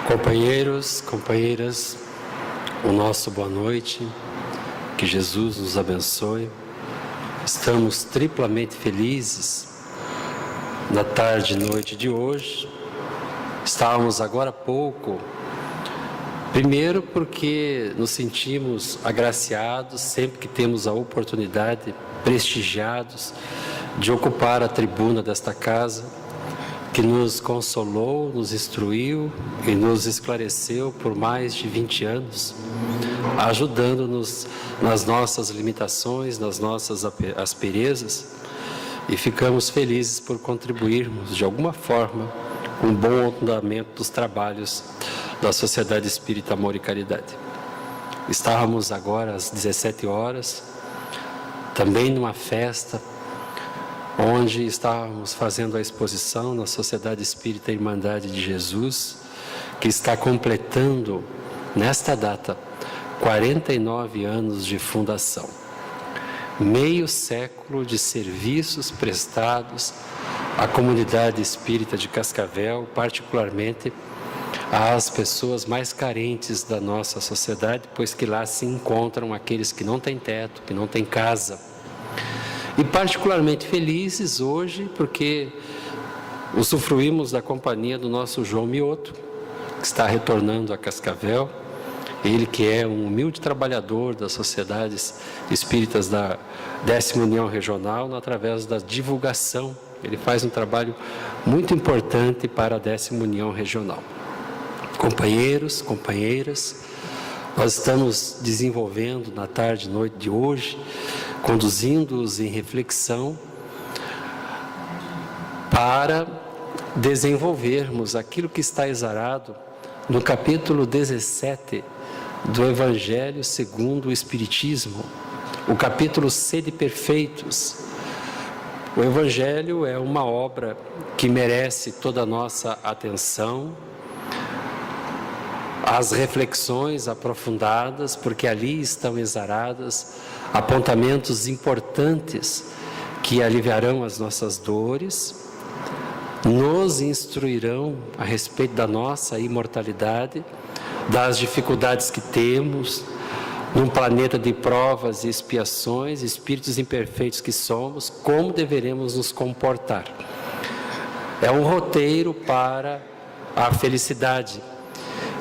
Companheiros, companheiras, o nosso boa noite, que Jesus nos abençoe. Estamos triplamente felizes na tarde e noite de hoje. Estávamos agora há pouco, primeiro porque nos sentimos agraciados sempre que temos a oportunidade, prestigiados, de ocupar a tribuna desta casa, que nos consolou, nos instruiu e nos esclareceu por mais de 20 anos, ajudando-nos nas nossas limitações, nas nossas asperezas, e ficamos felizes por contribuirmos de alguma forma com o bom andamento dos trabalhos da Sociedade Espírita Amor e Caridade. Estávamos agora às 17 horas, também numa festa, onde estávamos fazendo a exposição na Sociedade Espírita Irmandade de Jesus, que está completando, nesta data, 49 anos de fundação. Meio século de serviços prestados à comunidade espírita de Cascavel, particularmente às pessoas mais carentes da nossa sociedade, pois que lá se encontram aqueles que não têm teto, que não têm casa. E particularmente felizes hoje, porque usufruímos da companhia do nosso João Mioto, que está retornando a Cascavel. Ele que é um humilde trabalhador das sociedades espíritas da 10ª União Regional, através da divulgação. Ele faz um trabalho muito importante para a 10ª União Regional. Companheiros, companheiras, nós estamos desenvolvendo na tarde e noite de hoje, conduzindo-os em reflexão para desenvolvermos aquilo que está exarado no capítulo 17 do Evangelho segundo o Espiritismo, o capítulo Sede Perfeitos. O Evangelho é uma obra que merece toda a nossa atenção, as reflexões aprofundadas, porque ali estão exaradas apontamentos importantes que aliviarão as nossas dores, nos instruirão a respeito da nossa imortalidade, das dificuldades que temos num planeta de provas e expiações, espíritos imperfeitos que somos, como deveremos nos comportar. É um roteiro para a felicidade.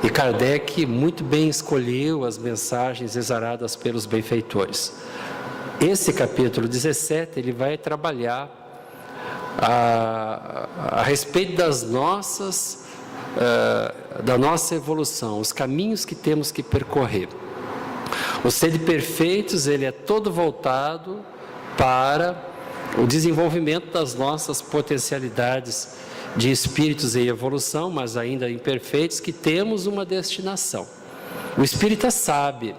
E Kardec muito bem escolheu as mensagens exaradas pelos benfeitores. Esse capítulo 17, ele vai trabalhar a respeito da nossa evolução, os caminhos que temos que percorrer. O Sede Perfeitos, ele é todo voltado para o desenvolvimento das nossas potencialidades de espíritos em evolução, mas ainda imperfeitos, que temos uma destinação. O espírita sabe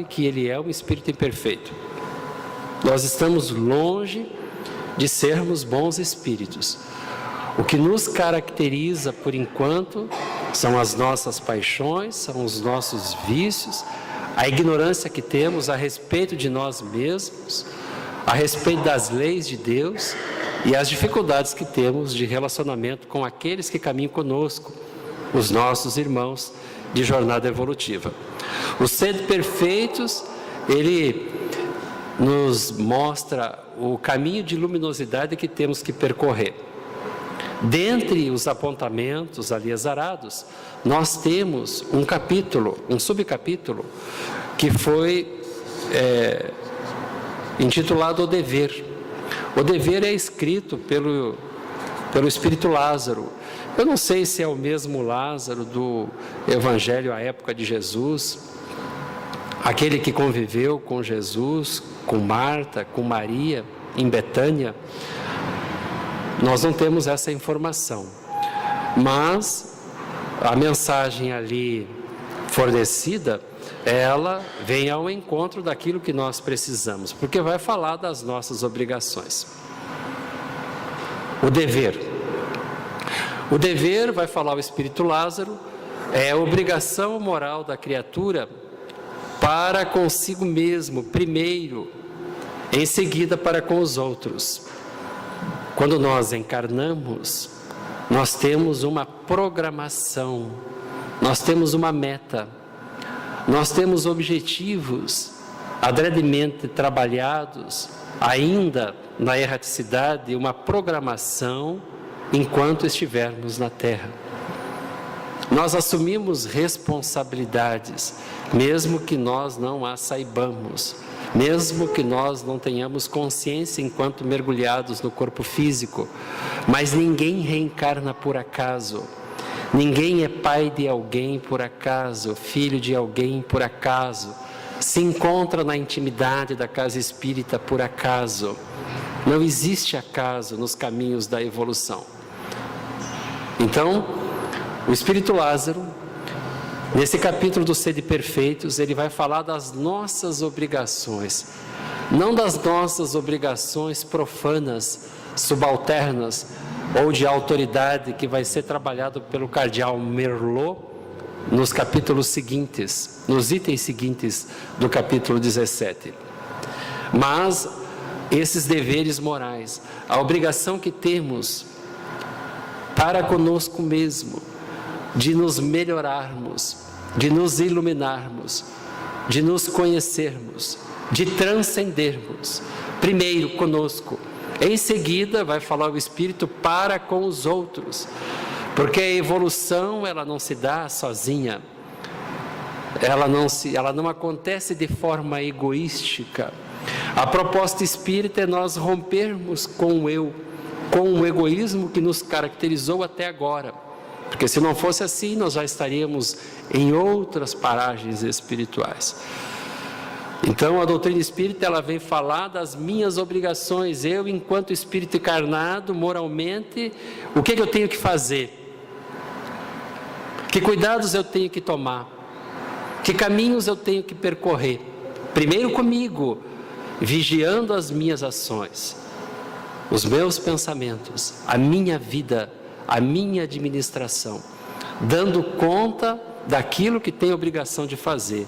que ele é um espírito imperfeito. Nós estamos longe de sermos bons espíritos. O que nos caracteriza, por enquanto, são as nossas paixões, são os nossos vícios, a ignorância que temos a respeito de nós mesmos, a respeito das leis de Deus, e as dificuldades que temos de relacionamento com aqueles que caminham conosco, os nossos irmãos de jornada evolutiva. Os Sede Perfeitos, ele nos mostra o caminho de luminosidade que temos que percorrer. Dentre os apontamentos ali exarados, nós temos um capítulo, um subcapítulo, que foi intitulado O Dever. O dever é escrito pelo Espírito Lázaro. Eu não sei se é o mesmo Lázaro do Evangelho à época de Jesus, aquele que conviveu com Jesus, com Marta, com Maria, em Betânia. Nós não temos essa informação, mas a mensagem ali fornecida, ela vem ao encontro daquilo que nós precisamos, porque vai falar das nossas obrigações. O dever. O dever, vai falar o Espírito Lázaro, é a obrigação moral da criatura para consigo mesmo, primeiro, em seguida para com os outros. Quando nós encarnamos, nós temos uma programação, nós temos uma meta, nós temos objetivos adredemente trabalhados, ainda na erraticidade, uma programação enquanto estivermos na Terra. Nós assumimos responsabilidades, mesmo que nós não as saibamos, mesmo que nós não tenhamos consciência enquanto mergulhados no corpo físico, mas ninguém reencarna por acaso, ninguém é pai de alguém por acaso, filho de alguém por acaso, se encontra na intimidade da casa espírita por acaso. Não existe acaso nos caminhos da evolução. Então, o Espírito Lázaro, nesse capítulo do Sede Perfeitos, ele vai falar das nossas obrigações, não das nossas obrigações profanas, subalternas ou de autoridade, que vai ser trabalhado pelo cardeal Merlot nos capítulos seguintes, nos itens seguintes do capítulo 17. Mas esses deveres morais, a obrigação que temos para conosco mesmo, de nos melhorarmos, de nos iluminarmos, de nos conhecermos, de transcendermos, primeiro conosco, em seguida vai falar o Espírito para com os outros, porque a evolução ela não se dá sozinha, ela não acontece de forma egoística. A proposta espírita é nós rompermos com o eu, com o egoísmo que nos caracterizou até agora, porque se não fosse assim, nós já estaríamos em outras paragens espirituais. Então, a doutrina espírita, ela vem falar das minhas obrigações, eu, enquanto espírito encarnado, moralmente, o que eu tenho que fazer? Que cuidados eu tenho que tomar? Que caminhos eu tenho que percorrer? Primeiro comigo, vigiando as minhas ações, os meus pensamentos, a minha vida, a minha administração, dando conta daquilo que tenho obrigação de fazer.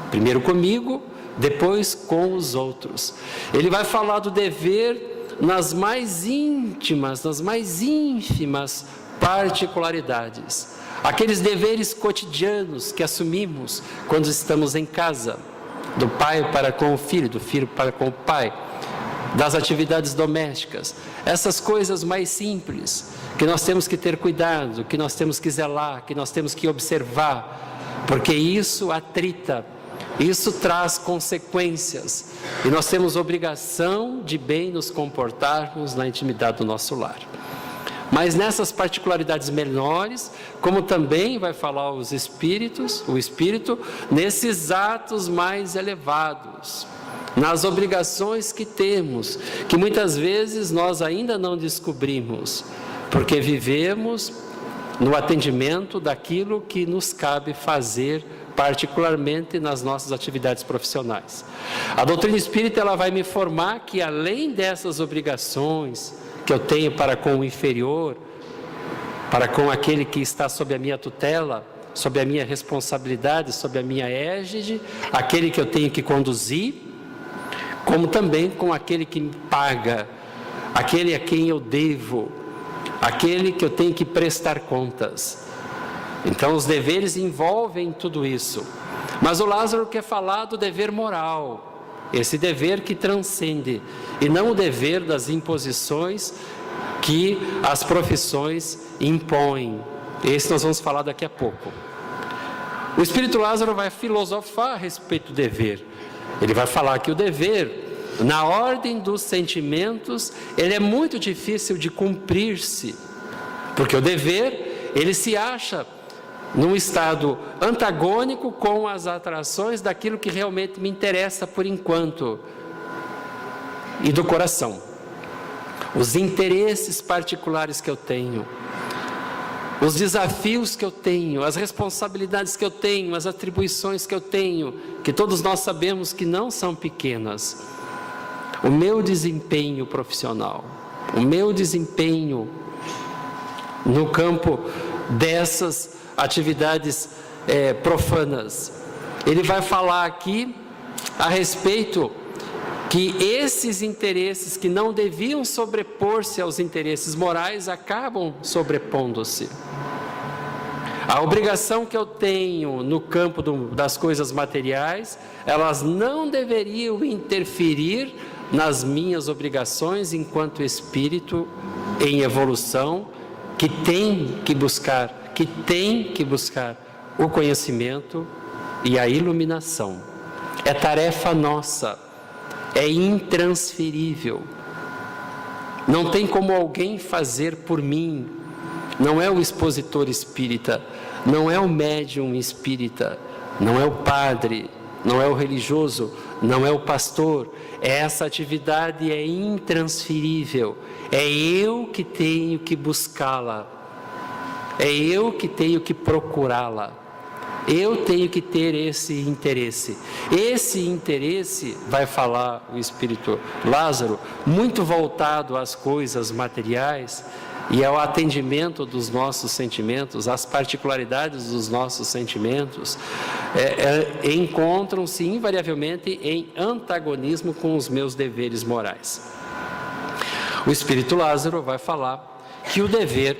Primeiro comigo, depois com os outros. Ele vai falar do dever nas mais íntimas, nas mais ínfimas particularidades. Aqueles deveres cotidianos que assumimos quando estamos em casa, do pai para com o filho, do filho para com o pai, das atividades domésticas, essas coisas mais simples, que nós temos que ter cuidado, que nós temos que zelar, que nós temos que observar, porque isso atrita, isso traz consequências, e nós temos obrigação de bem nos comportarmos na intimidade do nosso lar. Mas nessas particularidades menores, como também vai falar o Espírito, nesses atos mais elevados, nas obrigações que temos, que muitas vezes nós ainda não descobrimos, porque vivemos no atendimento daquilo que nos cabe fazer, particularmente nas nossas atividades profissionais. A doutrina espírita, ela vai me informar que além dessas obrigações que eu tenho para com o inferior, para com aquele que está sob a minha tutela, sob a minha responsabilidade, sob a minha égide, aquele que eu tenho que conduzir, como também com aquele que me paga, aquele a quem eu devo, aquele que eu tenho que prestar contas. Então os deveres envolvem tudo isso. Mas o Lázaro quer falar do dever moral, esse dever que transcende, e não o dever das imposições que as profissões impõem. Esse nós vamos falar daqui a pouco. O Espírito Lázaro vai filosofar a respeito do dever. Ele vai falar que o dever, na ordem dos sentimentos, ele é muito difícil de cumprir-se, porque o dever, ele se acha num estado antagônico com as atrações daquilo que realmente me interessa por enquanto, e do coração, os interesses particulares que eu tenho, os desafios que eu tenho, as responsabilidades que eu tenho, as atribuições que eu tenho, que todos nós sabemos que não são pequenas. O meu desempenho profissional, o meu desempenho no campo dessas atividades profanas. Ele vai falar aqui a respeito que esses interesses que não deviam sobrepor-se aos interesses morais acabam sobrepondo-se. A obrigação que eu tenho no campo das coisas materiais, elas não deveriam interferir nas minhas obrigações enquanto espírito em evolução, que tem que buscar o conhecimento e a iluminação. É tarefa nossa, é intransferível. Não tem como alguém fazer por mim. Não é o expositor espírita, não é o médium espírita, não é o padre, não é o religioso, não é o pastor. Essa atividade é intransferível. É eu que tenho que buscá-la. É eu que tenho que procurá-la. Eu tenho que ter esse interesse. Esse interesse, vai falar o Espírito Lázaro, muito voltado às coisas materiais e ao atendimento dos nossos sentimentos, às particularidades dos nossos sentimentos, encontram-se invariavelmente em antagonismo com os meus deveres morais. O Espírito Lázaro vai falar que o dever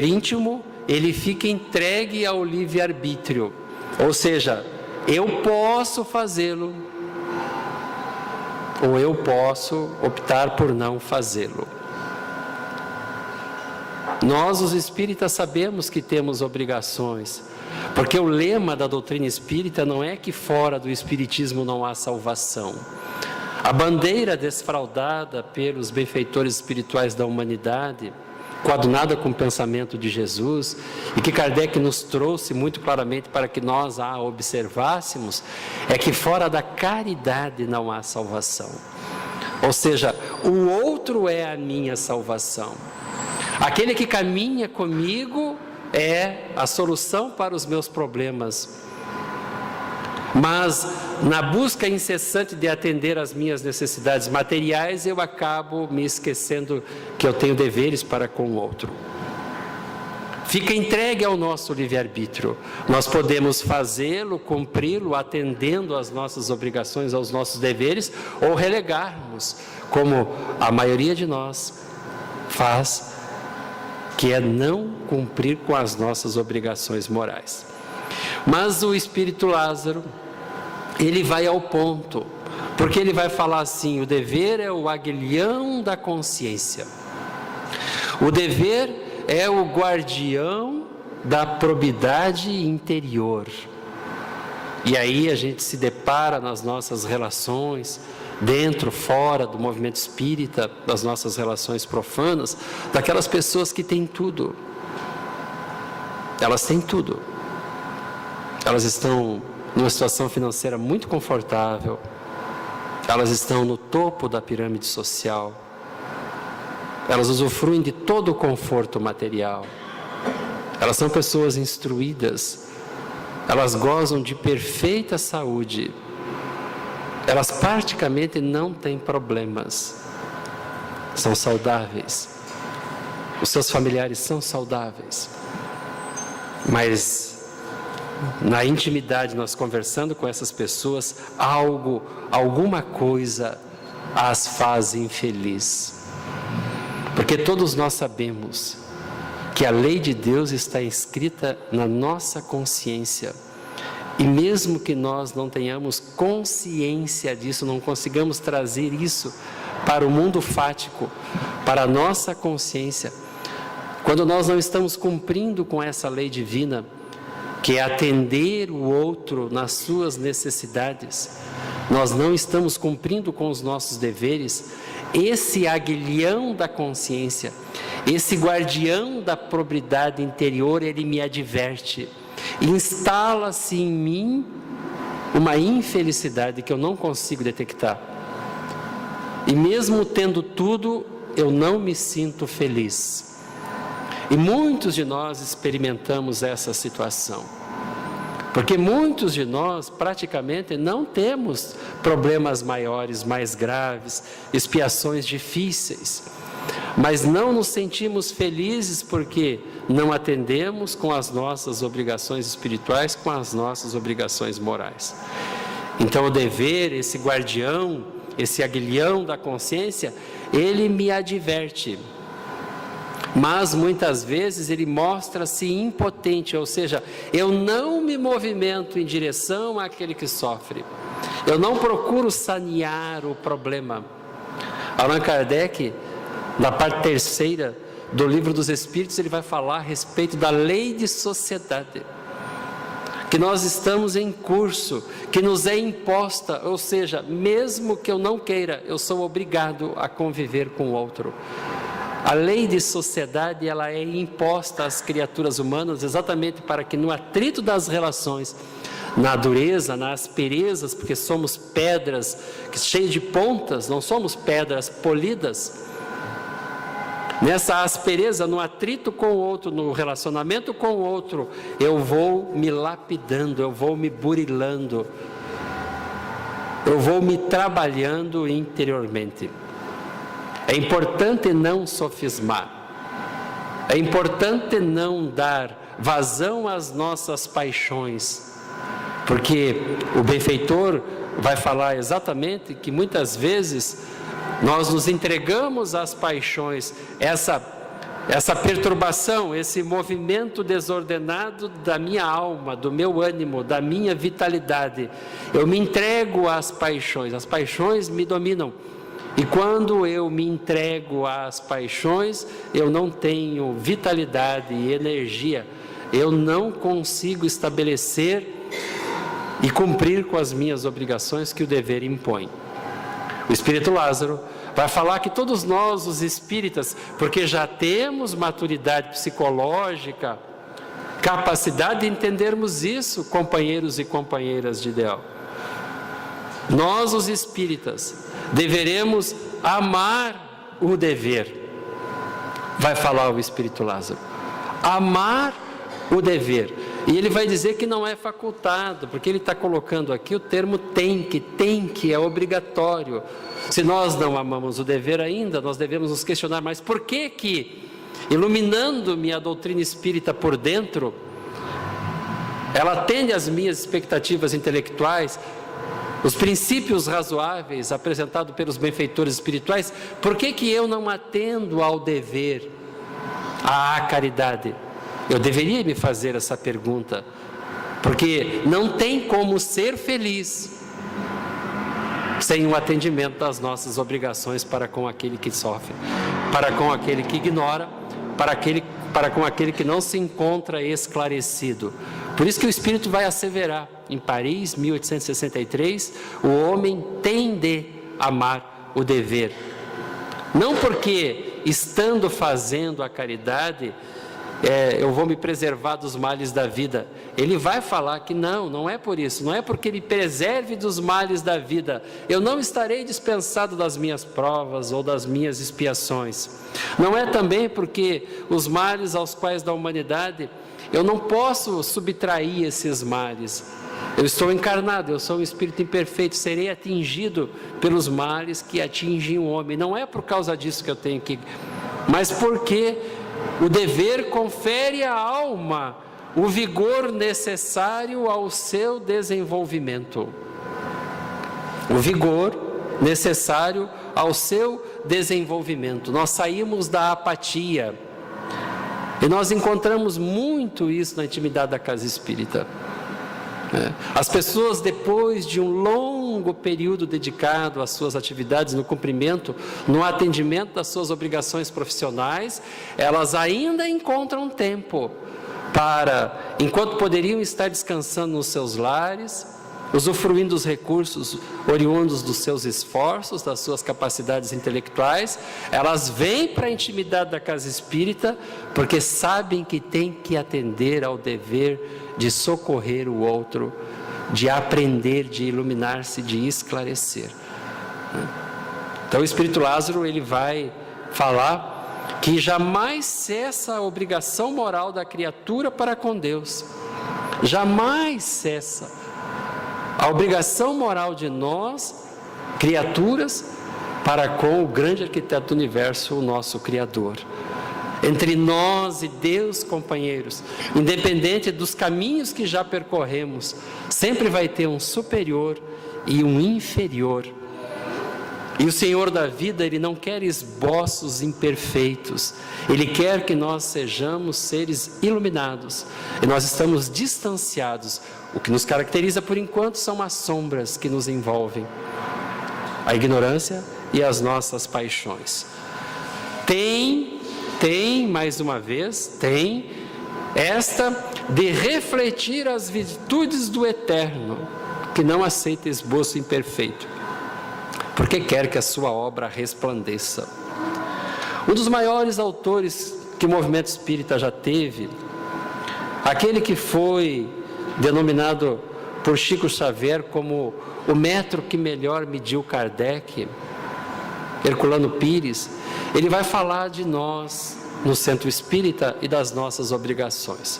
íntimo, ele fica entregue ao livre-arbítrio. Ou seja, eu posso fazê-lo, ou eu posso optar por não fazê-lo. Nós, os espíritas, sabemos que temos obrigações, porque o lema da doutrina espírita não é que fora do espiritismo não há salvação. A bandeira desfraldada pelos benfeitores espirituais da humanidade, coadunada com o pensamento de Jesus, e que Kardec nos trouxe muito claramente para que nós a observássemos, é que fora da caridade não há salvação. Ou seja, o outro é a minha salvação. Aquele que caminha comigo é a solução para os meus problemas. Mas na busca incessante de atender às minhas necessidades materiais, eu acabo me esquecendo que eu tenho deveres para com o outro. Fica entregue ao nosso livre-arbítrio. Nós podemos fazê-lo, cumpri-lo, atendendo às nossas obrigações, aos nossos deveres, ou relegarmos, como a maioria de nós faz, que é não cumprir com as nossas obrigações morais. Mas o Espírito Lázaro, ele vai ao ponto, porque ele vai falar assim: o dever é o aguilhão da consciência, o dever é o guardião da probidade interior. E aí a gente se depara nas nossas relações, dentro, fora do movimento espírita, das nossas relações profanas, daquelas pessoas que têm tudo. Elas têm tudo. Elas estão numa situação financeira muito confortável, elas estão no topo da pirâmide social, elas usufruem de todo o conforto material, elas são pessoas instruídas, elas gozam de perfeita saúde, elas praticamente não têm problemas, são saudáveis, os seus familiares são saudáveis, mas na intimidade, nós conversando com essas pessoas, alguma coisa as faz infeliz. Porque todos nós sabemos que a lei de Deus está escrita na nossa consciência. E mesmo que nós não tenhamos consciência disso, não consigamos trazer isso para o mundo fático, para a nossa consciência, quando nós não estamos cumprindo com essa lei divina, que é atender o outro nas suas necessidades, nós não estamos cumprindo com os nossos deveres, esse aguilhão da consciência, esse guardião da probidade interior, ele me adverte, instala-se em mim uma infelicidade que eu não consigo detectar, e mesmo tendo tudo, eu não me sinto feliz. E muitos de nós experimentamos essa situação, porque muitos de nós praticamente não temos problemas maiores, mais graves, expiações difíceis, mas não nos sentimos felizes porque não atendemos com as nossas obrigações espirituais, com as nossas obrigações morais. Então o dever, esse guardião, esse aguilhão da consciência, ele me adverte. Mas muitas vezes ele mostra-se impotente, ou seja, eu não me movimento em direção àquele que sofre. Eu não procuro sanear o problema. Allan Kardec, na parte terceira do Livro dos Espíritos, ele vai falar a respeito da lei de sociedade, que nós estamos em curso, que nos é imposta, ou seja, mesmo que eu não queira, eu sou obrigado a conviver com o outro. A lei de sociedade, ela é imposta às criaturas humanas exatamente para que no atrito das relações, na dureza, nas asperezas, porque somos pedras cheias de pontas, não somos pedras polidas. Nessa aspereza, no atrito com o outro, no relacionamento com o outro, eu vou me lapidando, eu vou me burilando, eu vou me trabalhando interiormente. É importante não sofismar, é importante não dar vazão às nossas paixões, porque o benfeitor vai falar exatamente que muitas vezes nós nos entregamos às paixões, essa perturbação, esse movimento desordenado da minha alma, do meu ânimo, da minha vitalidade. Eu me entrego às paixões me dominam. E quando eu me entrego às paixões, eu não tenho vitalidade e energia, eu não consigo estabelecer e cumprir com as minhas obrigações que o dever impõe. O Espírito Lázaro vai falar que todos nós, os espíritas, porque já temos maturidade psicológica, capacidade de entendermos isso, companheiros e companheiras de ideal. Nós, os espíritas, deveremos amar o dever, vai falar o Espírito Lázaro. Amar o dever. E ele vai dizer que não é facultado, porque ele está colocando aqui o termo tem que, é obrigatório. Se nós não amamos o dever ainda, nós devemos nos questionar, mas por que, iluminando-me a doutrina espírita por dentro, ela atende às minhas expectativas intelectuais, os princípios razoáveis apresentados pelos benfeitores espirituais, por que eu não atendo ao dever, à caridade? Eu deveria me fazer essa pergunta, porque não tem como ser feliz sem o atendimento das nossas obrigações para com aquele que sofre, para com aquele que ignora, para com aquele que não se encontra esclarecido. Por isso que o Espírito vai asseverar, em Paris, 1863, o homem tem de amar o dever. Não porque, estando fazendo a caridade, eu vou me preservar dos males da vida. Ele vai falar que não é por isso, não é porque me preserve dos males da vida, eu não estarei dispensado das minhas provas ou das minhas expiações. Não é também porque os males aos quais da humanidade, eu não posso subtrair esses males. Eu estou encarnado, eu sou um espírito imperfeito, serei atingido pelos males que atingem o homem. Não é por causa disso que eu tenho que... mas porque o dever confere à alma o vigor necessário ao seu desenvolvimento. O vigor necessário ao seu desenvolvimento. Nós saímos da apatia. E nós encontramos muito isso na intimidade da casa espírita. As pessoas, depois de um longo período dedicado às suas atividades, no cumprimento, no atendimento das suas obrigações profissionais, elas ainda encontram tempo para, enquanto poderiam estar descansando nos seus lares, usufruindo dos recursos oriundos dos seus esforços, das suas capacidades intelectuais, elas vêm para a intimidade da casa espírita, porque sabem que tem que atender ao dever de socorrer o outro, de aprender, de iluminar-se, de esclarecer. Então o Espírito Lázaro, ele vai falar que jamais cessa a obrigação moral da criatura para com Deus, jamais cessa a obrigação moral de nós, criaturas, para com o grande arquiteto do universo, o nosso Criador. Entre nós e Deus, companheiros, independente dos caminhos que já percorremos, sempre vai ter um superior e um inferior. E o Senhor da vida, Ele não quer esboços imperfeitos. Ele quer que nós sejamos seres iluminados. E nós estamos distanciados. O que nos caracteriza por enquanto são as sombras que nos envolvem. A ignorância e as nossas paixões. Mais uma vez, esta de refletir as virtudes do Eterno, que não aceita esboço imperfeito, porque quer que a sua obra resplandeça. Um dos maiores autores que o movimento espírita já teve, aquele que foi denominado por Chico Xavier como o metro que melhor mediu Kardec, Herculano Pires, ele vai falar de nós no centro espírita e das nossas obrigações.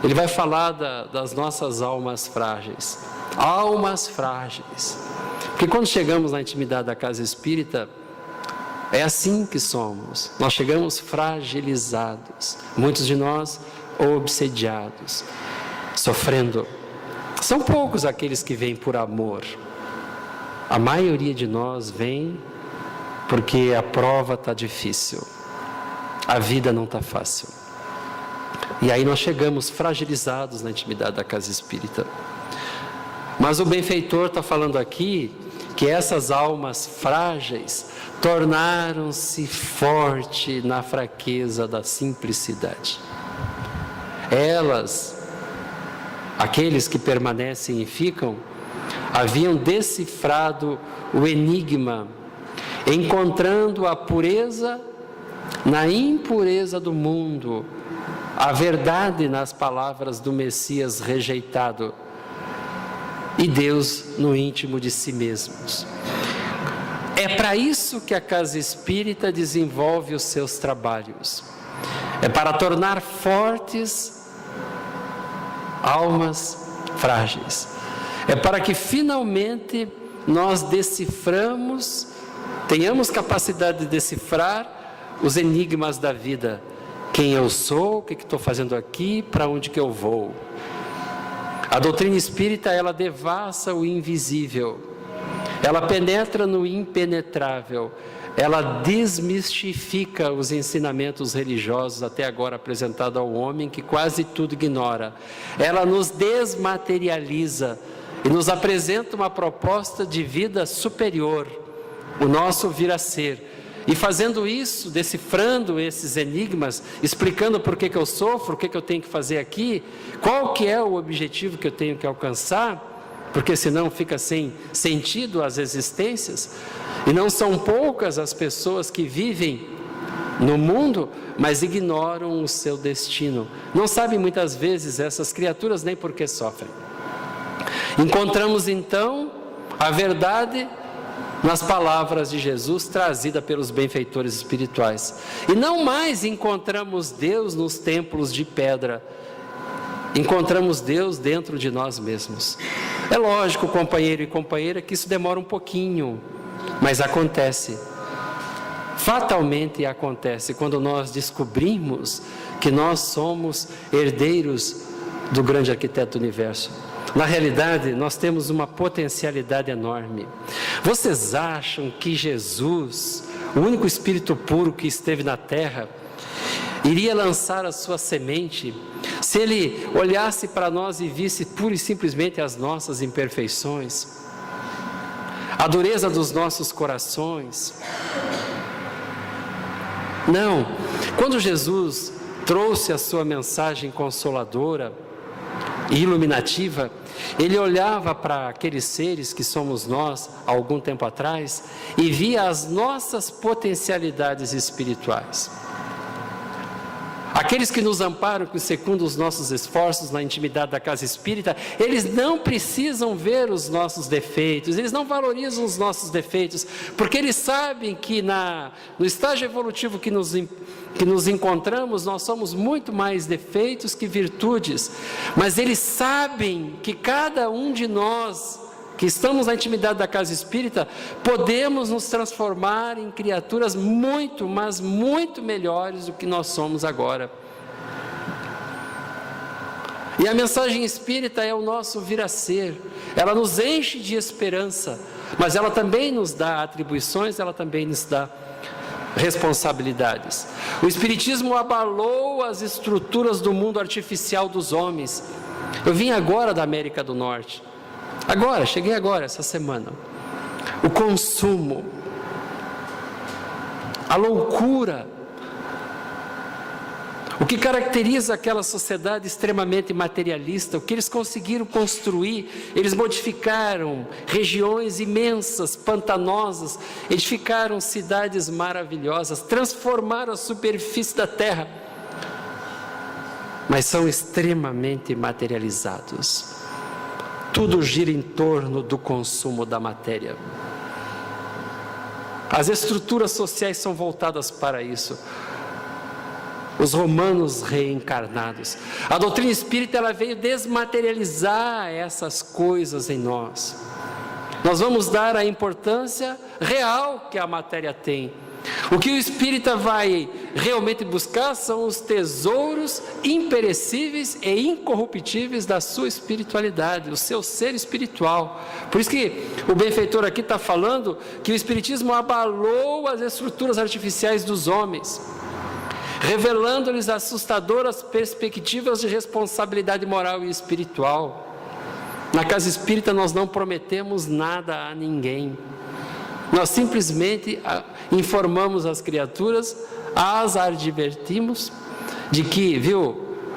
Ele vai falar das nossas almas frágeis. Almas frágeis. Porque quando chegamos na intimidade da casa espírita, é assim que somos. Nós chegamos fragilizados. Muitos de nós obsediados, sofrendo. São poucos aqueles que vêm por amor. A maioria de nós vem porque a prova está difícil. A vida não está fácil. E aí nós chegamos fragilizados na intimidade da casa espírita. Mas o benfeitor está falando aqui que essas almas frágeis tornaram-se fortes na fraqueza da simplicidade. Elas, aqueles que permanecem e ficam, haviam decifrado o enigma, encontrando a pureza na impureza do mundo, a verdade nas palavras do Messias rejeitado e Deus no íntimo de si mesmos. É para isso que a casa espírita desenvolve os seus trabalhos. É para tornar fortes almas frágeis. É para que finalmente nós tenhamos capacidade de decifrar os enigmas da vida. Quem eu sou, o que estou fazendo aqui, para onde que eu vou. A doutrina espírita, ela devassa o invisível, ela penetra no impenetrável, ela desmistifica os ensinamentos religiosos até agora apresentados ao homem, que quase tudo ignora. Ela nos desmaterializa e nos apresenta uma proposta de vida superior, o nosso vir a ser. E fazendo isso, decifrando esses enigmas, explicando por que eu sofro, o que eu tenho que fazer aqui, qual que é o objetivo que eu tenho que alcançar, porque senão fica sem sentido as existências. E não são poucas as pessoas que vivem no mundo, mas ignoram o seu destino. Não sabem muitas vezes essas criaturas nem por que sofrem. Encontramos então a verdade nas palavras de Jesus trazida pelos benfeitores espirituais. E não mais encontramos Deus nos templos de pedra. Encontramos Deus dentro de nós mesmos. É lógico, companheiro e companheira, que isso demora um pouquinho, mas acontece. Fatalmente acontece quando nós descobrimos que nós somos herdeiros do grande arquiteto do universo. Na realidade, nós temos uma potencialidade enorme. Vocês acham que Jesus, o único Espírito puro que esteve na terra, iria lançar a sua semente se Ele olhasse para nós e visse pura e simplesmente as nossas imperfeições, a dureza dos nossos corações? Não. Quando Jesus trouxe a sua mensagem consoladora e iluminativa, Ele olhava para aqueles seres que somos nós há algum tempo atrás e via as nossas potencialidades espirituais. Aqueles que nos amparam, que secundam os nossos esforços na intimidade da casa espírita, eles não precisam ver os nossos defeitos, eles não valorizam os nossos defeitos, porque eles sabem que no estágio evolutivo que nos encontramos, nós somos muito mais defeitos que virtudes, mas eles sabem que cada um de nós, que estamos na intimidade da casa espírita, podemos nos transformar em criaturas muito, mas muito melhores do que nós somos agora. E a mensagem espírita é o nosso vir a ser. Ela nos enche de esperança, mas ela também nos dá atribuições, ela também nos dá responsabilidades. O Espiritismo abalou as estruturas do mundo artificial dos homens. Eu vim agora da América do Norte. Cheguei agora, essa semana. O consumo, a loucura, o que caracteriza aquela sociedade extremamente materialista, o que eles conseguiram construir, eles modificaram regiões imensas, pantanosas, edificaram cidades maravilhosas, transformaram a superfície da terra, mas são extremamente materializados. Tudo gira em torno do consumo da matéria. As estruturas sociais são voltadas para isso. Os romanos reencarnados. A doutrina espírita, ela veio desmaterializar essas coisas em nós. Nós vamos dar a importância real que a matéria tem. O que o espírita vai realmente buscar são os tesouros imperecíveis e incorruptíveis da sua espiritualidade, o seu ser espiritual. Por isso que o benfeitor aqui está falando que o espiritismo abalou as estruturas artificiais dos homens, revelando-lhes assustadoras perspectivas de responsabilidade moral e espiritual. Na casa espírita nós não prometemos nada a ninguém. Nós simplesmente informamos as criaturas, as advertimos de que,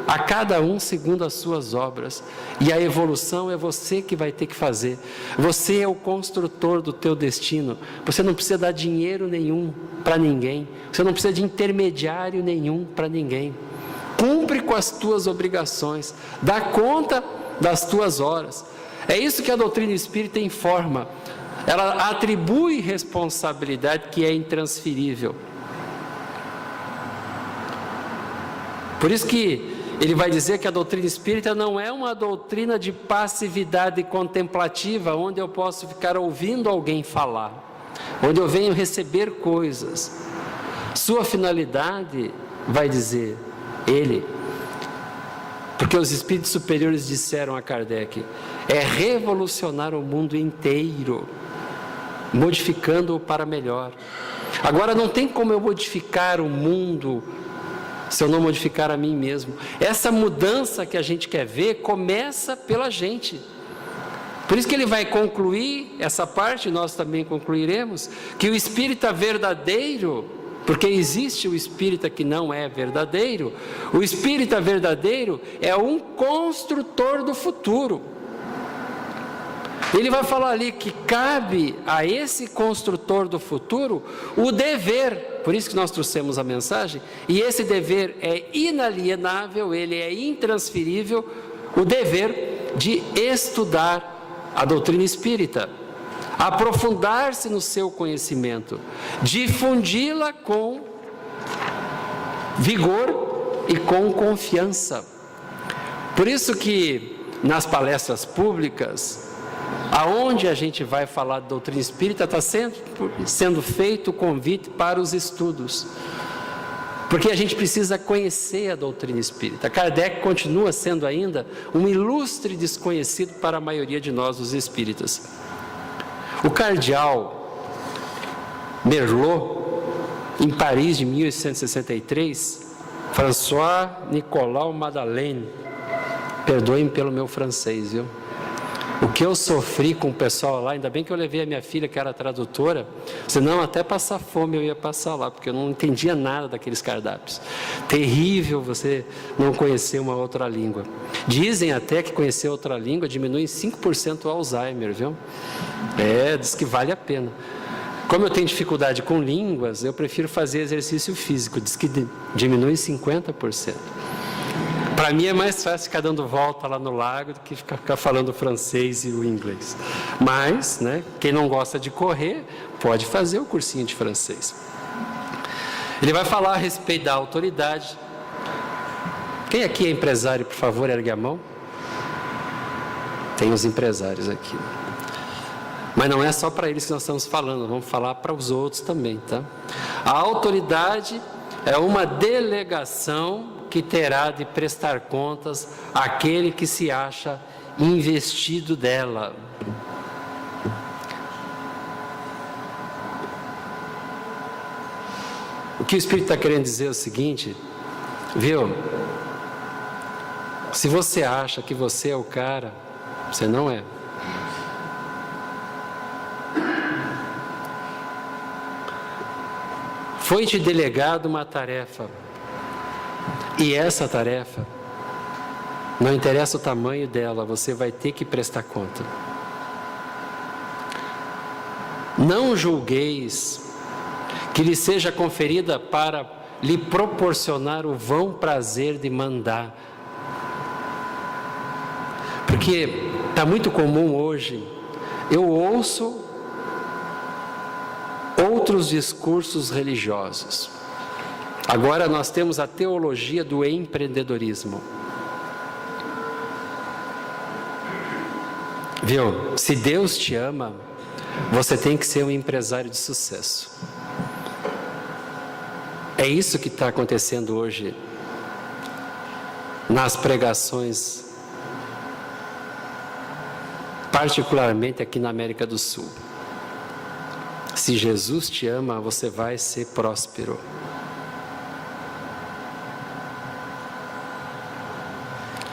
a cada um segundo as suas obras, e a evolução é você que vai ter que fazer. Você é o construtor do teu destino. Você não precisa dar dinheiro nenhum para ninguém, você não precisa de intermediário nenhum para ninguém. Cumpre com as tuas obrigações, dá conta das tuas horas. É isso que a doutrina espírita informa. Ela atribui responsabilidade que é intransferível. Por isso que ele vai dizer que a doutrina espírita não é uma doutrina de passividade contemplativa, onde eu posso ficar ouvindo alguém falar, onde eu venho receber coisas. Sua finalidade, vai dizer ele, porque os espíritos superiores disseram a Kardec, é revolucionar o mundo inteiro, modificando-o para melhor. Agora, não tem como eu modificar o mundo se eu não modificar a mim mesmo. Essa mudança que a gente quer ver começa pela gente. Por isso que ele vai concluir essa parte, nós também concluiremos, que o espírita verdadeiro, porque existe o espírita que não é verdadeiro, o espírita verdadeiro é um construtor do futuro. Ele vai falar ali que cabe a esse construtor do futuro o dever, por isso que nós trouxemos a mensagem, e esse dever é inalienável, ele é intransferível, o dever de estudar a doutrina espírita, aprofundar-se no seu conhecimento, difundi-la com vigor e com confiança. Por isso que nas palestras públicas, aonde a gente vai falar de doutrina espírita, está sendo feito o convite para os estudos, porque a gente precisa conhecer a doutrina espírita. Kardec continua sendo ainda um ilustre desconhecido para a maioria de nós, os espíritas. O cardeal Merlot, em Paris de 1863, François Nicolau Madeleine, perdoem-me pelo meu francês, viu? O que eu sofri com o pessoal lá, ainda bem que eu levei a minha filha, que era tradutora, senão até passar fome eu ia passar lá, porque eu não entendia nada daqueles cardápios. Terrível você não conhecer uma outra língua. Dizem até que conhecer outra língua diminui em 5% o Alzheimer, viu? Diz que vale a pena. Como eu tenho dificuldade com línguas, eu prefiro fazer exercício físico, diz que diminui em 50%. Para mim é mais fácil ficar dando volta lá no lago do que ficar falando o francês e o inglês. Mas, quem não gosta de correr, pode fazer o cursinho de francês. Ele vai falar a respeito da autoridade. Quem aqui é empresário, por favor, ergue a mão. Tem os empresários aqui. Mas não é só para eles que nós estamos falando, vamos falar para os outros também, tá? A autoridade é uma delegação que terá de prestar contas àquele que se acha investido dela. O que o Espírito está querendo dizer é o seguinte, viu? Se você acha que você é o cara, você não é. Foi-te delegado uma tarefa, e essa tarefa, não interessa o tamanho dela, você vai ter que prestar conta. Não julgueis que lhe seja conferida para lhe proporcionar o vão prazer de mandar. Porque está muito comum hoje, eu ouço outros discursos religiosos. Agora nós temos a teologia do empreendedorismo. Viu? Se Deus te ama, você tem que ser um empresário de sucesso. É isso que está acontecendo hoje nas pregações, particularmente aqui na América do Sul. Se Jesus te ama, você vai ser próspero.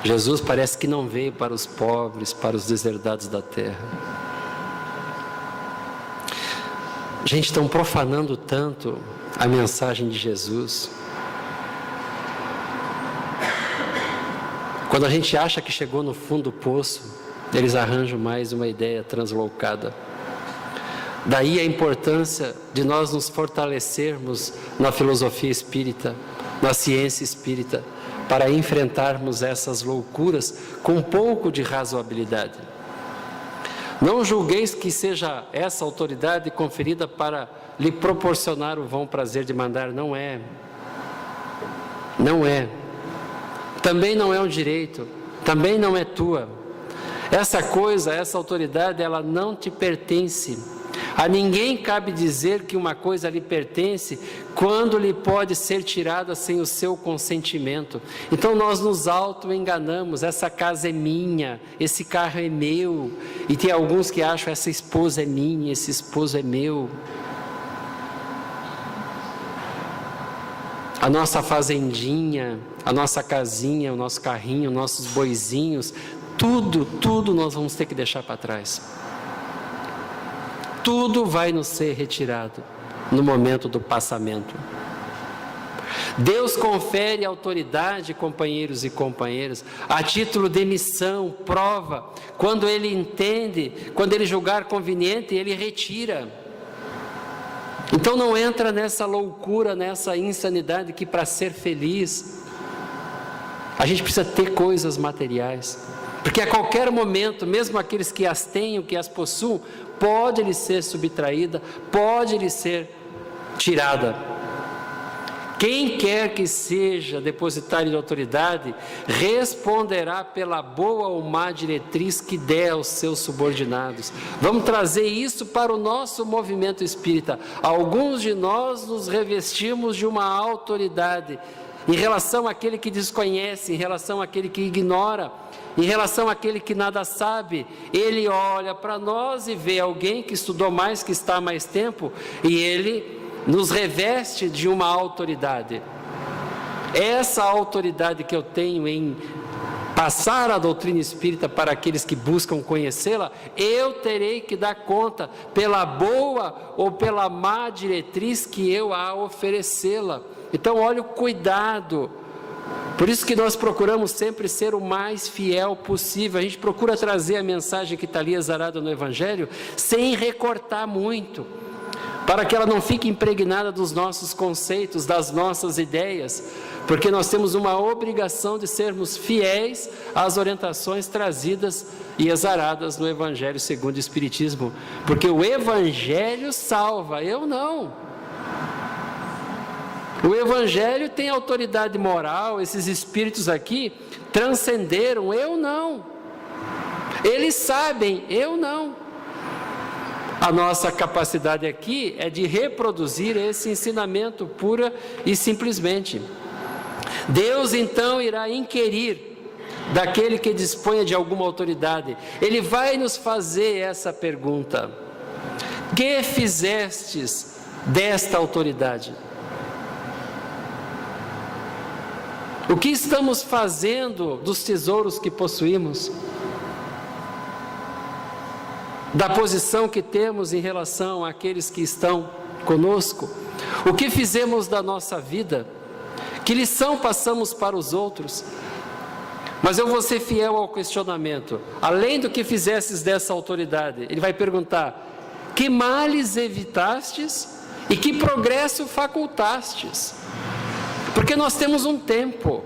Jesus parece que não veio para os pobres, para os deserdados da terra. Gente, estão profanando tanto a mensagem de Jesus. Quando a gente acha que chegou no fundo do poço, eles arranjam mais uma ideia translocada. Daí a importância de nós nos fortalecermos na filosofia espírita, na ciência espírita, para enfrentarmos essas loucuras com um pouco de razoabilidade. Não julgueis que seja essa autoridade conferida para lhe proporcionar o vão prazer de mandar. Não é. Não é. Também não é um direito. Também não é tua. Essa coisa, essa autoridade, ela não te pertence. A ninguém cabe dizer que uma coisa lhe pertence quando lhe pode ser tirada sem o seu consentimento. Então nós nos auto-enganamos, essa casa é minha, esse carro é meu, e tem alguns que acham essa esposa é minha, esse esposo é meu. A nossa fazendinha, a nossa casinha, o nosso carrinho, nossos boizinhos, tudo nós vamos ter que deixar para trás. Tudo vai nos ser retirado no momento do passamento. Deus confere autoridade, companheiros e companheiras, a título de missão, prova. Quando Ele entende, quando Ele julgar conveniente, Ele retira. Então não entra nessa loucura, nessa insanidade que para ser feliz, a gente precisa ter coisas materiais. Porque a qualquer momento, mesmo aqueles que as tenham, que as possuam, pode lhe ser subtraída, pode lhe ser tirada. Quem quer que seja depositário de autoridade, responderá pela boa ou má diretriz que der aos seus subordinados. Vamos trazer isso para o nosso movimento espírita. Alguns de nós nos revestimos de uma autoridade em relação àquele que desconhece, em relação àquele que ignora, em relação àquele que nada sabe. Ele olha para nós e vê alguém que estudou mais, que está há mais tempo, e ele nos reveste de uma autoridade. Essa autoridade que eu tenho em passar a doutrina espírita para aqueles que buscam conhecê-la, eu terei que dar conta pela boa ou pela má diretriz que eu a oferecê-la. Então olha o cuidado. Por isso que nós procuramos sempre ser o mais fiel possível. A gente procura trazer a mensagem que está ali exarada no Evangelho, sem recortar muito, para que ela não fique impregnada dos nossos conceitos, das nossas ideias, porque nós temos uma obrigação de sermos fiéis às orientações trazidas e exaradas no Evangelho segundo o Espiritismo, porque o Evangelho salva, eu não. O Evangelho tem autoridade moral, esses espíritos aqui transcenderam, eu não. Eles sabem, eu não. A nossa capacidade aqui é de reproduzir esse ensinamento pura e simplesmente. Deus então irá inquirir daquele que disponha de alguma autoridade. Ele vai nos fazer essa pergunta: que fizestes desta autoridade? O que estamos fazendo dos tesouros que possuímos? Da posição que temos em relação àqueles que estão conosco? O que fizemos da nossa vida? Que lição passamos para os outros? Mas eu vou ser fiel ao questionamento. Além do que fizestes dessa autoridade, ele vai perguntar: que males evitastes e que progresso facultastes? Porque nós temos um tempo,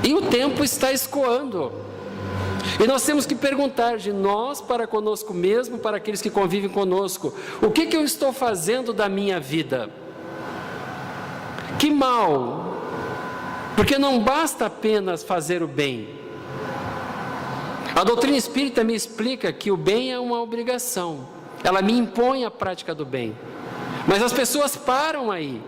e o tempo está escoando, e nós temos que perguntar de nós para conosco mesmo, para aqueles que convivem conosco: o que eu estou fazendo da minha vida? Que mal? Porque não basta apenas fazer o bem. A doutrina espírita me explica que o bem é uma obrigação, ela me impõe a prática do bem, mas as pessoas param aí.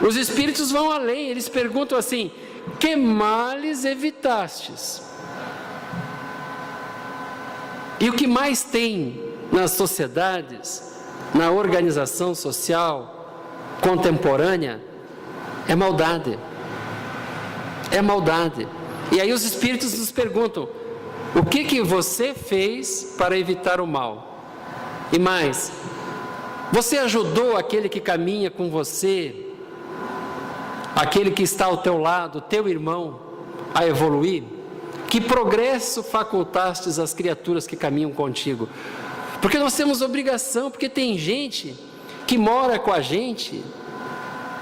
Os espíritos vão além, eles perguntam assim: que males evitastes? E o que mais tem nas sociedades, na organização social contemporânea, é maldade. É maldade. E aí os espíritos nos perguntam: o que você fez para evitar o mal? E mais, você ajudou aquele que caminha com você, aquele que está ao teu lado, teu irmão, a evoluir? Que progresso facultastes às criaturas que caminham contigo? Porque nós temos obrigação, porque tem gente que mora com a gente,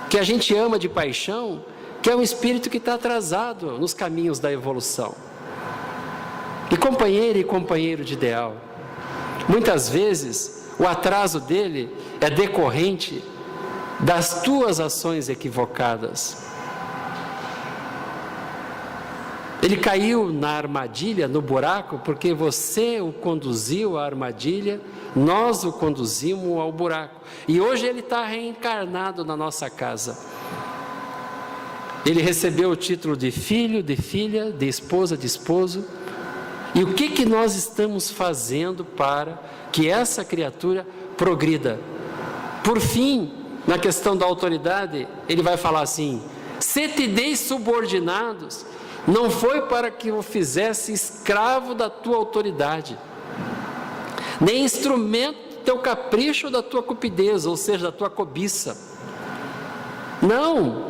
que a gente ama de paixão, que é um espírito que está atrasado nos caminhos da evolução. E companheira e companheiro de ideal, muitas vezes o atraso dele é decorrente das tuas ações equivocadas. Ele caiu na armadilha, no buraco, porque você o conduziu à armadilha, nós o conduzimos ao buraco. E hoje ele está reencarnado na nossa casa. Ele recebeu o título de filho, de filha, de esposa, de esposo. E o que nós estamos fazendo para que essa criatura progrida? Por fim, na questão da autoridade, ele vai falar assim: se te dei subordinados, não foi para que o fizesse escravo da tua autoridade, nem instrumento do teu capricho ou da tua cupidez, ou seja, da tua cobiça. Não,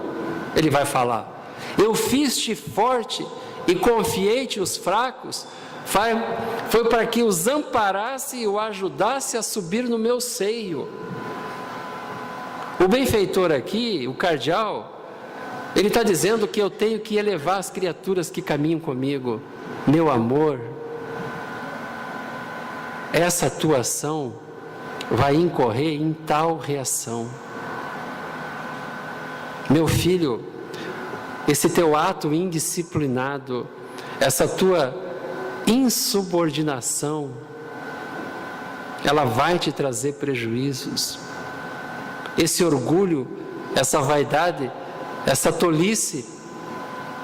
ele vai falar: eu fiz-te forte e confiei-te os fracos, foi para que os amparasse e o ajudasse a subir no meu seio. O benfeitor aqui, o cardeal, ele está dizendo que eu tenho que elevar as criaturas que caminham comigo. Meu amor, essa tua ação vai incorrer em tal reação. Meu filho, esse teu ato indisciplinado, essa tua insubordinação, ela vai te trazer prejuízos. Esse orgulho, essa vaidade, essa tolice,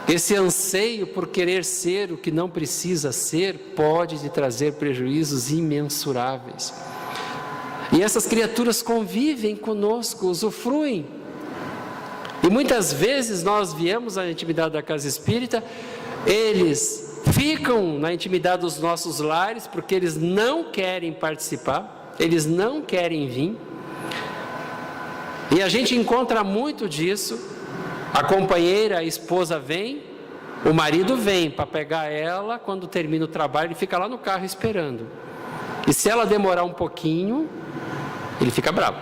esse anseio por querer ser o que não precisa ser, pode te trazer prejuízos imensuráveis. E essas criaturas convivem conosco, usufruem. E muitas vezes nós viemos à intimidade da casa espírita, eles ficam na intimidade dos nossos lares, porque eles não querem participar, eles não querem vir. E a gente encontra muito disso. A companheira, a esposa vem, o marido vem para pegar ela, quando termina o trabalho, ele fica lá no carro esperando. E se ela demorar um pouquinho, ele fica bravo.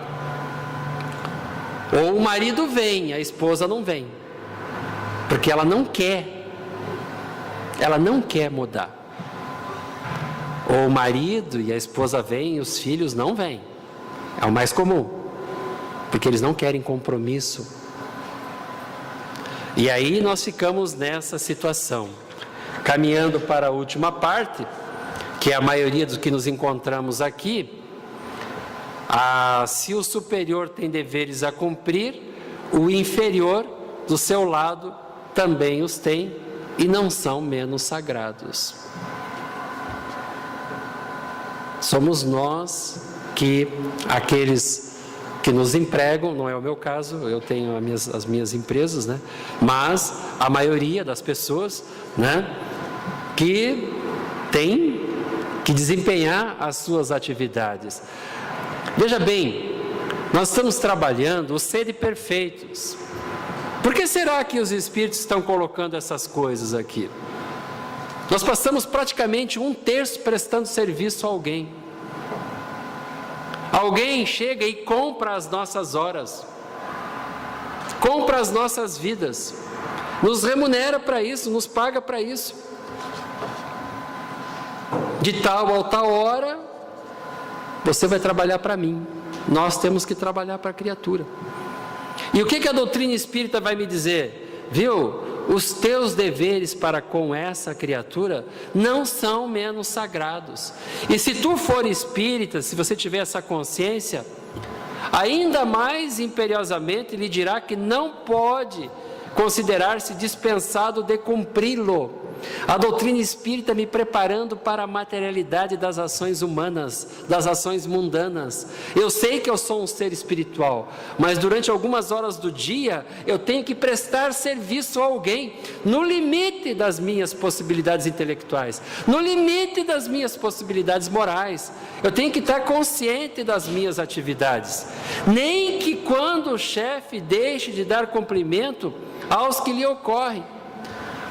Ou o marido vem, a esposa não vem, porque ela não quer mudar. Ou o marido e a esposa vêm e os filhos não vêm. É o mais comum, porque eles não querem compromisso. E aí nós ficamos nessa situação, caminhando para a última parte, que é a maioria dos que nos encontramos aqui. Se o superior tem deveres a cumprir, o inferior do seu lado também os tem e não são menos sagrados. Somos nós que, aqueles que nos empregam, não é o meu caso, eu tenho as minhas empresas, né? Mas a maioria das pessoas, né, que tem que desempenhar as suas atividades. Veja bem, nós estamos trabalhando os sede perfeitos. Por que será que os Espíritos estão colocando essas coisas aqui? Nós passamos praticamente 1/3 prestando serviço a alguém. Alguém chega e compra as nossas horas, compra as nossas vidas, nos remunera para isso, nos paga para isso. De tal a tal hora, você vai trabalhar para mim. Nós temos que trabalhar para a criatura. E o que a doutrina espírita vai me dizer? Viu? Os teus deveres para com essa criatura não são menos sagrados. E se tu for espírita, se você tiver essa consciência, ainda mais imperiosamente lhe dirá que não pode considerar-se dispensado de cumpri-lo. A doutrina espírita me preparando para a materialidade das ações humanas, das ações mundanas. Eu sei que eu sou um ser espiritual, mas durante algumas horas do dia eu tenho que prestar serviço a alguém, no limite das minhas possibilidades intelectuais, no limite das minhas possibilidades morais. Eu tenho que estar consciente das minhas atividades, nem que quando o chefe deixe de dar cumprimento aos que lhe ocorrem.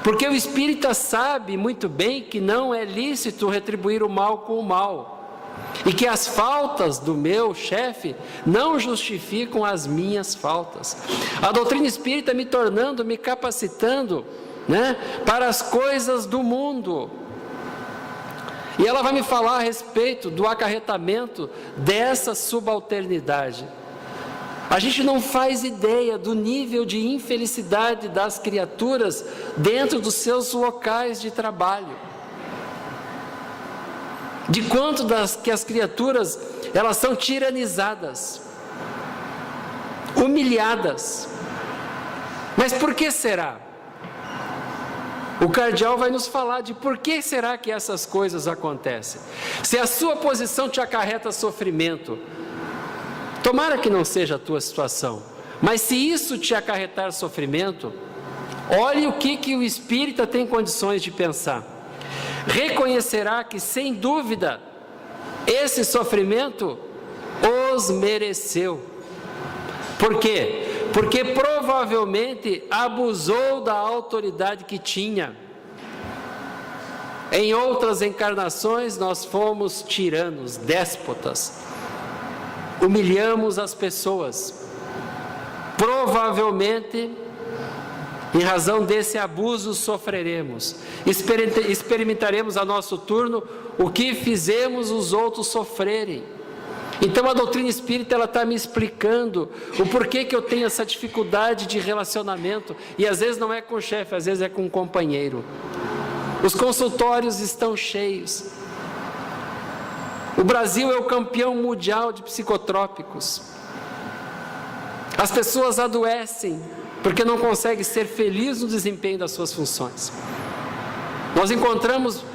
Porque o espírita sabe muito bem que não é lícito retribuir o mal com o mal, e que as faltas do meu chefe não justificam as minhas faltas. A doutrina espírita me capacitando, né, para as coisas do mundo. E ela vai me falar a respeito do acarretamento dessa subalternidade. A gente não faz ideia do nível de infelicidade das criaturas dentro dos seus locais de trabalho. De quanto que as criaturas, elas são tiranizadas, humilhadas. Mas por que será? O cardeal vai nos falar de por que será que essas coisas acontecem. Se a sua posição te acarreta sofrimento, tomara que não seja a tua situação, mas se isso te acarretar sofrimento, olhe o que o espírita tem condições de pensar. Reconhecerá que, sem dúvida, esse sofrimento os mereceu. Por quê? Porque provavelmente abusou da autoridade que tinha. Em outras encarnações nós fomos tiranos, déspotas. Humilhamos as pessoas. Provavelmente, em razão desse abuso, sofreremos. Experimentaremos a nosso turno o que fizemos os outros sofrerem. Então a doutrina espírita, ela está me explicando o porquê que eu tenho essa dificuldade de relacionamento. E às vezes não é com o chefe, às vezes é com um companheiro. Os consultórios estão cheios. O Brasil é o campeão mundial de psicotrópicos. As pessoas adoecem porque não conseguem ser felizes no desempenho das suas funções. Nós encontramos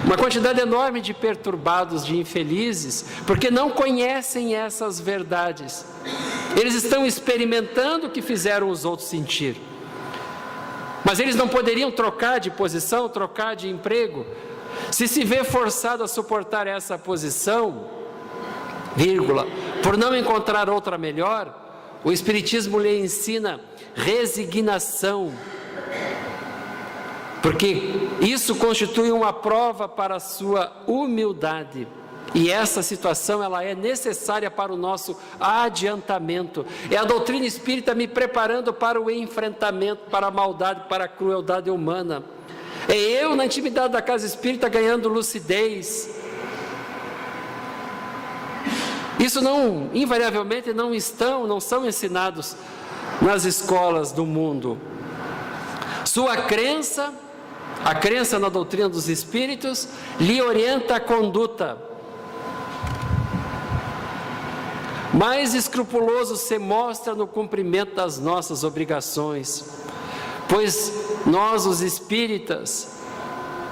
uma quantidade enorme de perturbados, de infelizes, porque não conhecem essas verdades. Eles estão experimentando o que fizeram os outros sentir. Mas eles não poderiam trocar de posição, trocar de emprego. Se vê forçado a suportar essa posição, por não encontrar outra melhor, o Espiritismo lhe ensina resignação, porque isso constitui uma prova para a sua humildade. E essa situação, ela é necessária para o nosso adiantamento. É a doutrina espírita me preparando para o enfrentamento, para a maldade, para a crueldade humana. É eu, na intimidade da casa espírita, ganhando lucidez. Isso invariavelmente não são ensinados nas escolas do mundo. Sua crença, a crença na doutrina dos espíritos, lhe orienta a conduta. mais escrupuloso se mostra no cumprimento das nossas obrigações, pois nós, os espíritas,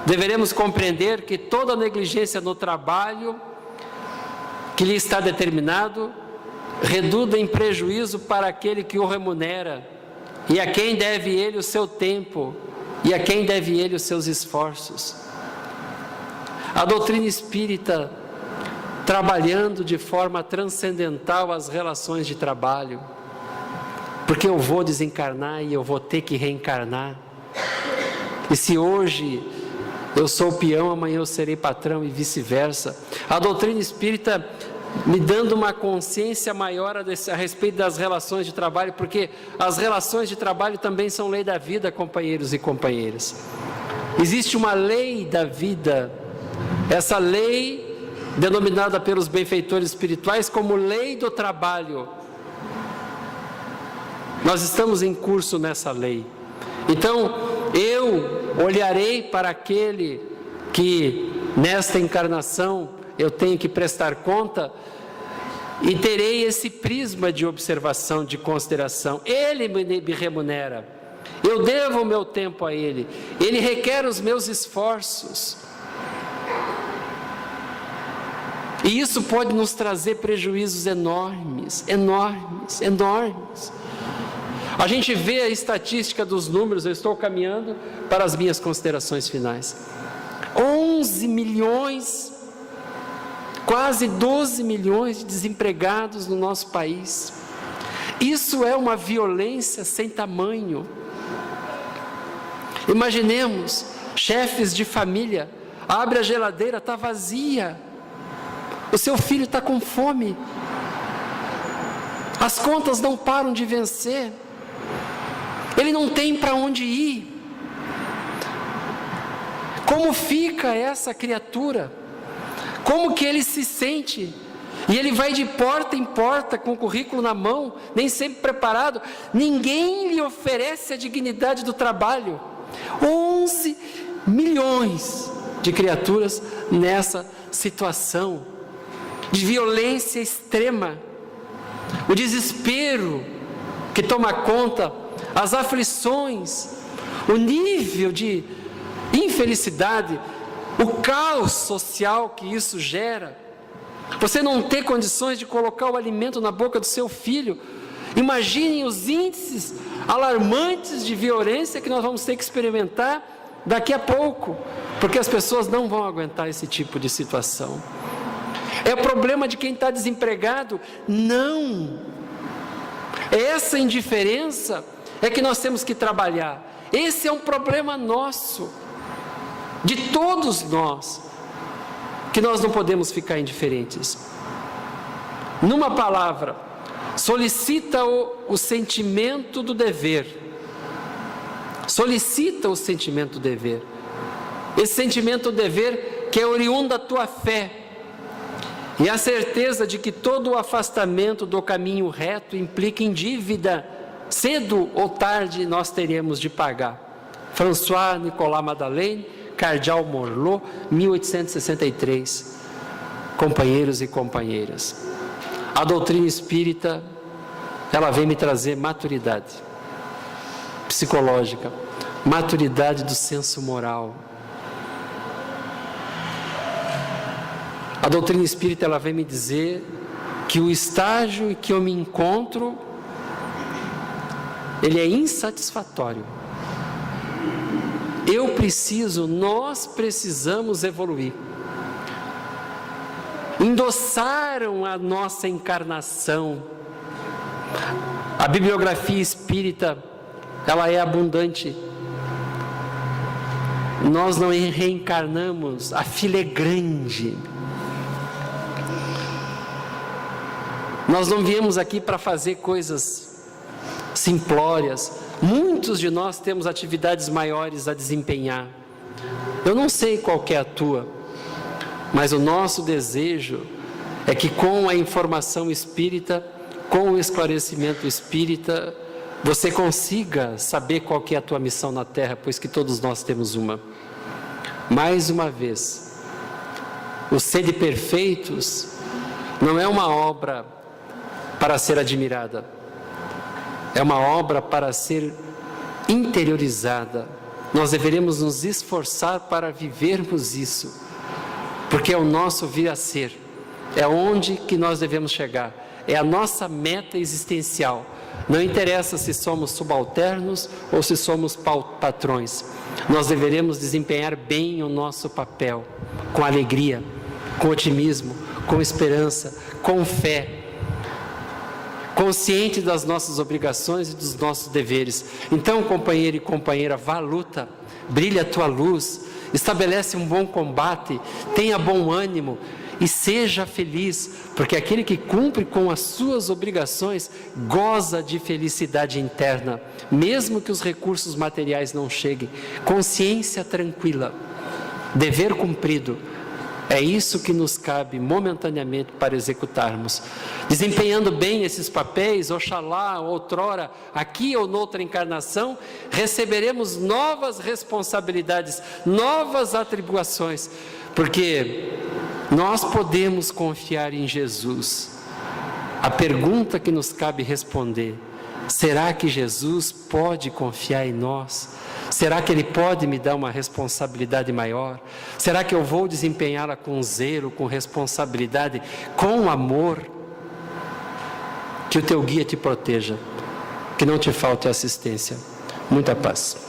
deveremos compreender que toda negligência no trabalho que lhe está determinado redunda em prejuízo para aquele que o remunera, e a quem deve ele o seu tempo, e a quem deve ele os seus esforços. A doutrina espírita, trabalhando de forma transcendental as relações de trabalho, porque eu vou desencarnar e eu vou ter que reencarnar, e se hoje eu sou peão, amanhã eu serei patrão e vice-versa. A doutrina espírita me dando uma consciência maior a respeito das relações de trabalho, porque as relações de trabalho também são lei da vida, companheiros e companheiras. Existe uma lei da vida, essa lei denominada pelos benfeitores espirituais como lei do trabalho. Nós estamos em curso nessa lei. Então, eu olharei para aquele que nesta encarnação eu tenho que prestar conta e terei esse prisma de observação, de consideração. Ele me remunera, eu devo o meu tempo a Ele, Ele requer os meus esforços. E isso pode nos trazer prejuízos enormes, enormes, enormes. A gente vê a estatística dos números, eu estou caminhando para as minhas considerações finais. 11 milhões, quase 12 milhões de desempregados no nosso país. Isso é uma violência sem tamanho. Imaginemos, chefes de família, abre a geladeira, está vazia. O seu filho está com fome. As contas não param de vencer. Ele não tem para onde ir. Como fica essa criatura? Como que ele se sente? E ele vai de porta em porta com o currículo na mão, nem sempre preparado. Ninguém lhe oferece a dignidade do trabalho. 11 milhões de criaturas nessa situação de violência extrema. O desespero que toma conta, as aflições, o nível de infelicidade, o caos social que isso gera. Você não ter condições de colocar o alimento na boca do seu filho. Imaginem os índices alarmantes de violência que nós vamos ter que experimentar daqui a pouco, porque as pessoas não vão aguentar esse tipo de situação. É o problema de quem está desempregado? Não. Essa indiferença é que nós temos que trabalhar. Esse é um problema nosso, de todos nós, que nós não podemos ficar indiferentes. Numa palavra, solicita o sentimento do dever. Solicita o sentimento do dever. Esse sentimento do dever que é oriundo da tua fé. E a certeza de que todo o afastamento do caminho reto implica em dívida. Cedo ou tarde nós teremos de pagar. François Nicolas Madeleine, Cardeal Morlot, 1863. Companheiros e companheiras, a doutrina espírita, ela vem me trazer maturidade psicológica, maturidade do senso moral. A doutrina espírita, ela vem me dizer que o estágio em que eu me encontro, ele é insatisfatório. Nós precisamos evoluir. Endossaram a nossa encarnação. A bibliografia espírita, ela é abundante. Nós não reencarnamos, a fila é grande. Nós não viemos aqui para fazer coisas simplórias. Muitos de nós temos atividades maiores a desempenhar. Eu não sei qual que é a tua, mas o nosso desejo é que com a informação espírita, com o esclarecimento espírita, você consiga saber qual que é a tua missão na Terra, pois que todos nós temos uma. Mais uma vez, o Sede Perfeitos não é uma obra para ser admirada. É uma obra para ser interiorizada. Nós deveremos nos esforçar para vivermos isso, porque é o nosso vir a ser, é onde que nós devemos chegar, é a nossa meta existencial. Não interessa se somos subalternos ou se somos patrões, nós deveremos desempenhar bem o nosso papel, com alegria, com otimismo, com esperança, com fé, consciente das nossas obrigações e dos nossos deveres. Então, companheiro e companheira, vá à luta, brilhe a tua luz, estabelece um bom combate, tenha bom ânimo e seja feliz, porque aquele que cumpre com as suas obrigações goza de felicidade interna, mesmo que os recursos materiais não cheguem. Consciência tranquila, dever cumprido. É isso que nos cabe momentaneamente para executarmos. Desempenhando bem esses papéis, oxalá, outrora, aqui ou noutra encarnação, receberemos novas responsabilidades, novas atribuições, porque nós podemos confiar em Jesus. A pergunta que nos cabe responder: será que Jesus pode confiar em nós? Será que Ele pode me dar uma responsabilidade maior? Será que eu vou desempenhá-la com zelo, com responsabilidade, com amor? Que o teu guia te proteja, que não te falte assistência. Muita paz.